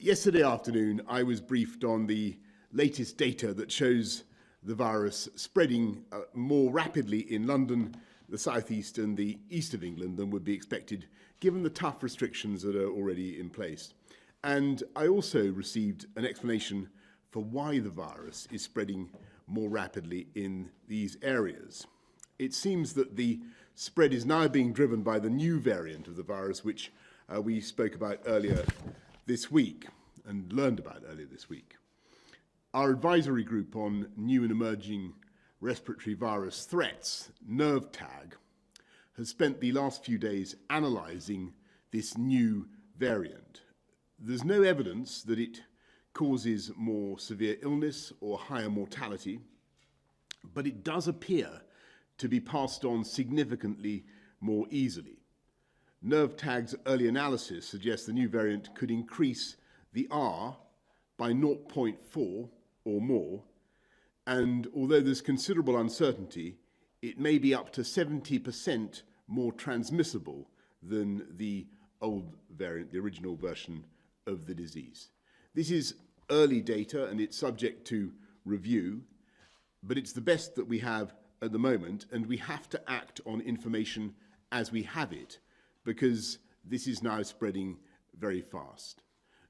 Yesterday afternoon, I was briefed on the latest data that shows the virus spreading more rapidly in London, the southeast and the east of England than would be expected, given the tough restrictions that are already in place. And I also received an explanation for why the virus is spreading more rapidly in these areas. It seems that the spread is now being driven by the new variant of the virus, which we spoke about earlier this week and learned about earlier this week. Our advisory group on new and emerging respiratory virus threats, NERVTAG, has spent the last few days analysing this new variant. There's no evidence that it causes more severe illness or higher mortality, but it does appear to be passed on significantly more easily. NERVTAG's early analysis suggests the new variant could increase the R by 0.4 or more, and although there's considerable uncertainty, it may be up to 70% more transmissible than the old variant, the original version of the disease. This is early data and it's subject to review, but it's the best that we have at the moment, and we have to act on information as we have it, because this is now spreading very fast.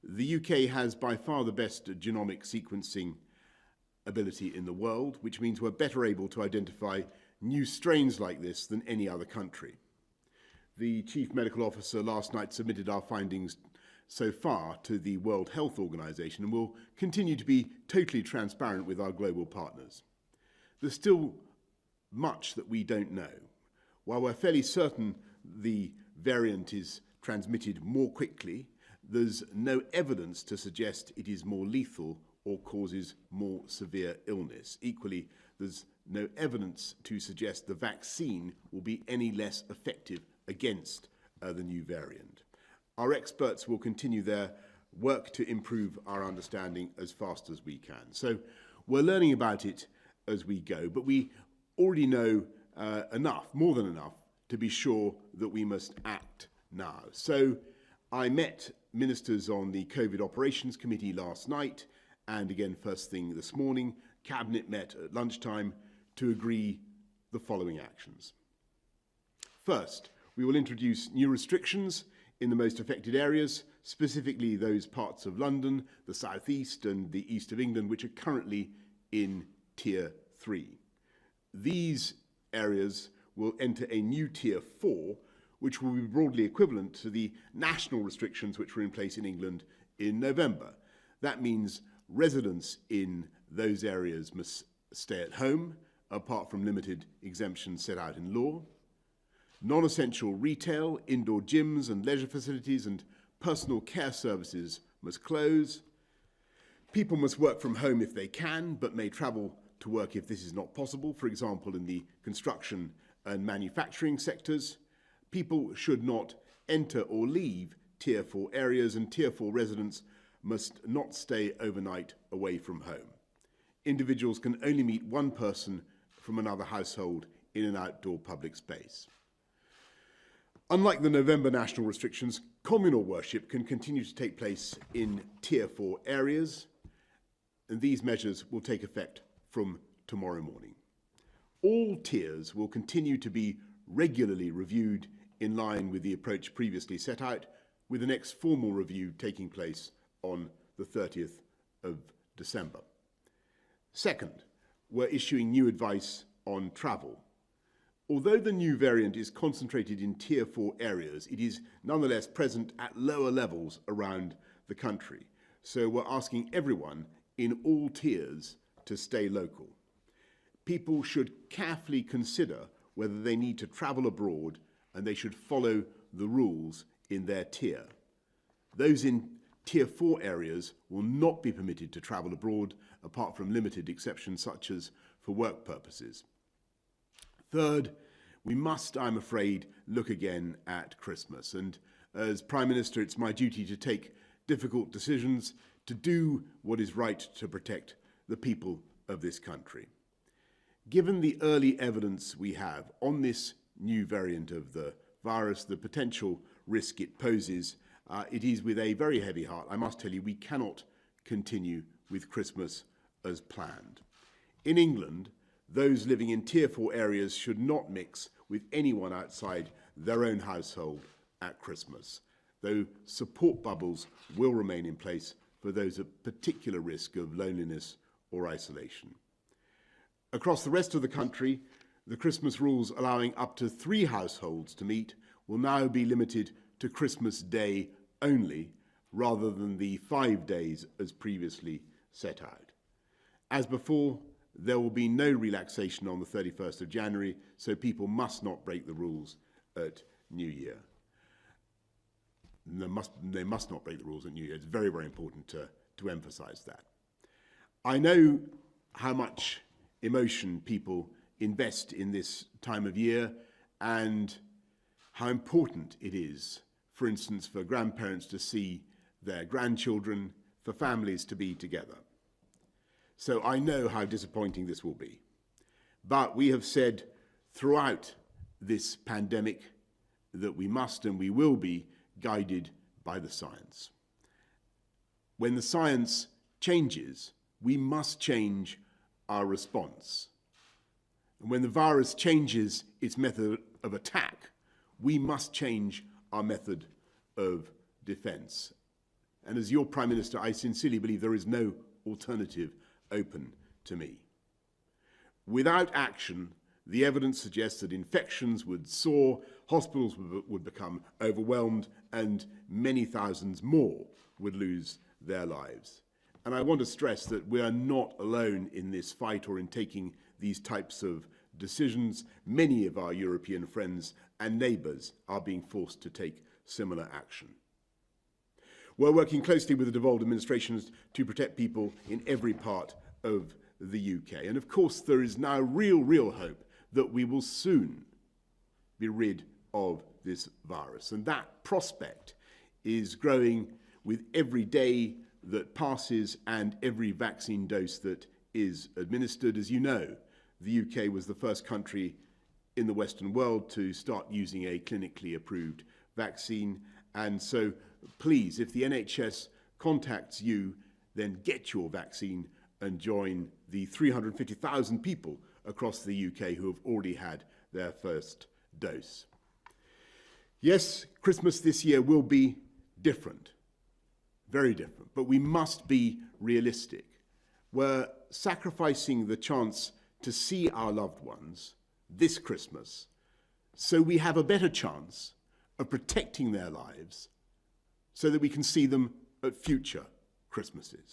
The UK has by far the best genomic sequencing ability in the world, which means we're better able to identify new strains like this than any other country. The Chief Medical Officer last night submitted our findings so far to the World Health Organization, and will continue to be totally transparent with our global partners. There's still much that we don't know. While we're fairly certain the variant is transmitted more quickly, there's no evidence to suggest it is more lethal or causes more severe illness. Equally, there's no evidence to suggest the vaccine will be any less effective against the new variant. Our experts will continue their work to improve our understanding as fast as we can. So we're learning about it as we go, but we already know enough, more than enough, to be sure that we must act now. So I met ministers on the COVID Operations Committee last night, and again first thing this morning. Cabinet met at lunchtime to agree the following actions. First, we will introduce new restrictions in the most affected areas, specifically those parts of London, the southeast and the east of England, which are currently in Tier 3. These areas will enter a new Tier 4, which will be broadly equivalent to the national restrictions which were in place in England in November. That means residents in those areas must stay at home, apart from limited exemptions set out in law. Non-essential retail, indoor gyms and leisure facilities and personal care services must close. People must work from home if they can, but may travel to work if this is not possible, for example, in the construction and manufacturing sectors. People should not enter or leave Tier 4 areas, and Tier 4 residents must not stay overnight away from home. Individuals can only meet one person from another household in an outdoor public space. Unlike the November national restrictions, communal worship can continue to take place in Tier 4 areas, and these measures will take effect from tomorrow morning. All tiers will continue to be regularly reviewed in line with the approach previously set out, with the next formal review taking place on the 30th of December. Second, we're issuing new advice on travel. Although the new variant is concentrated in Tier 4 areas, it is nonetheless present at lower levels around the country. So we're asking everyone in all tiers to stay local. People should carefully consider whether they need to travel abroad, and they should follow the rules in their tier. Those in Tier 4 areas will not be permitted to travel abroad, apart from limited exceptions such as for work purposes. Third, we must, I'm afraid, look again at Christmas. And as Prime Minister, it's my duty to take difficult decisions, to do what is right to protect the people of this country. Given the early evidence we have on this new variant of the virus, the potential risk it poses, it is with a very heavy heart, I must tell you, we cannot continue with Christmas as planned. In England, those living in Tier 4 areas should not mix with anyone outside their own household at Christmas, though support bubbles will remain in place for those at particular risk of loneliness or isolation. Across the rest of the country, the Christmas rules allowing up to 3 households to meet will now be limited to Christmas Day only, rather than the 5 days as previously set out. As before, there will be no relaxation on the 31st of January, so people must not break the rules at New Year. They must not break the rules at New Year. It's very, very important to emphasize that. I know how much emotion people invest in this time of year and how important it is, for instance, for grandparents to see their grandchildren, for families to be together. So I know how disappointing this will be. But we have said throughout this pandemic that we must and we will be guided by the science. When the science changes, we must change our response. And when the virus changes its method of attack, we must change our method of defense. And as your Prime Minister, I sincerely believe there is no alternative open to me. Without action, the evidence suggests that infections would soar, hospitals would become overwhelmed, and many thousands more would lose their lives. And I want to stress that we are not alone in this fight or in taking these types of decisions. Many of our European friends and neighbours are being forced to take similar action. We're working closely with the devolved administrations to protect people in every part of the UK. And of course, there is now real hope that we will soon be rid of this virus. And that prospect is growing with every day that passes and every vaccine dose that is administered. As you know, the UK was the first country in the Western world to start using a clinically approved vaccine. And so please, if the NHS contacts you, then get your vaccine and join the 350,000 people across the UK who have already had their first dose. Yes, Christmas this year will be different, very different, but we must be realistic. We're sacrificing the chance to see our loved ones this Christmas so we have a better chance of protecting their lives so that we can see them at future Christmases.